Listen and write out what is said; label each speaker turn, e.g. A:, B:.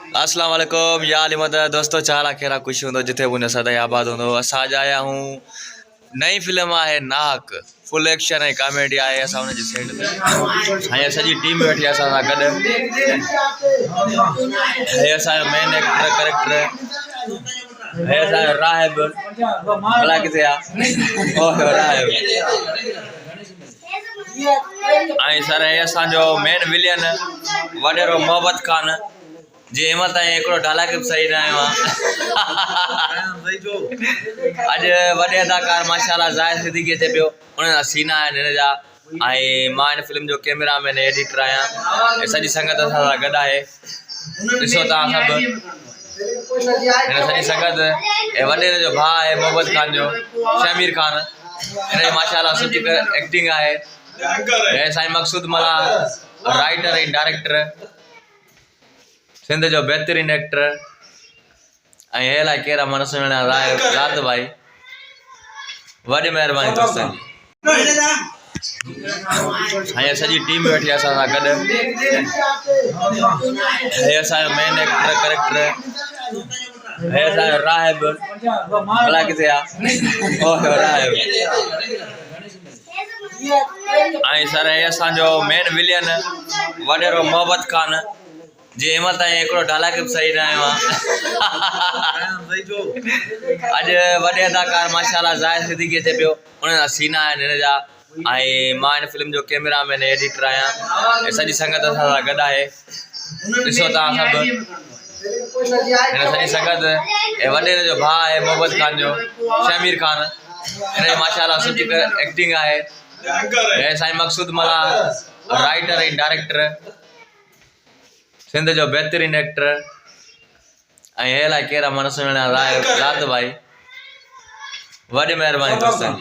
A: अस्सलाम वालेकुम या अली मदद दोस्तों चाला खेरा खुश हूँ जिथे बुने सदा आबाद हूँ असा आया हूँ नई फिल्म है नाहक फुल एक्शन है कॉमेडी है असा उन जी सेट ते हां सजी टीम बैठी असा गड है असा मेन एक्टर कैरेक्टर है असा राहिब भला किथे आ ओ राहिब आई सर है असा जो मेन विलियन वडेरो मोहब्बत खान जे हिम्मत है एकड़ो डायलॉग सही न आयो अज वडे अदाकार माशाल्लाह जाहिर सिद्दीकी थे पियो उन सीना है ने जा आई मां इन फिल्म जो कैमरामैन एडिटर आया सजी संगत असा गड है दिसो ता सब इन सजी संगत ए वडे जो भा है मोहब्बत खान जो शमीर खान इन माशाल्लाह सुठी एक्टिंग है ए साईं मकसूद मला राइटर एंड डायरेक्टर सिंध जो बेहतरीन एक्टर हेला केरा मन सुणा रात भाई वडी मेहरबानी दोस्तों हां सजी टीम बैठी असा गड है असा मेन एक्टर कैरेक्टर है असा राहिब भला किथे आ ओ राहिब आई सर है असा जो मेन विलियन वडेरो मोहब्बत खान जे हिम्मत है एकड़ो डायलॉग सही न आयो अज वडे अदाकार माशाल्लाह जाहिर सिद्दीकी थे पियो उन सीना है ने जा आई मां इन फिल्म जो कैमरामैन एडिटर आया सजी संगत असा गड है दिसो ता सब इन सजी संगत ए वडे जो भा है मोहब्बत खान जो शमीर खान इन माशाल्लाह सुठी एक्टिंग है ए साईं मकसूद मला राइटर एंड डायरेक्टर सिंध जो बेहतरीन एक्टर हेला केरा मन सुणा रात भाई वडी मेहरबानी दोस्तों।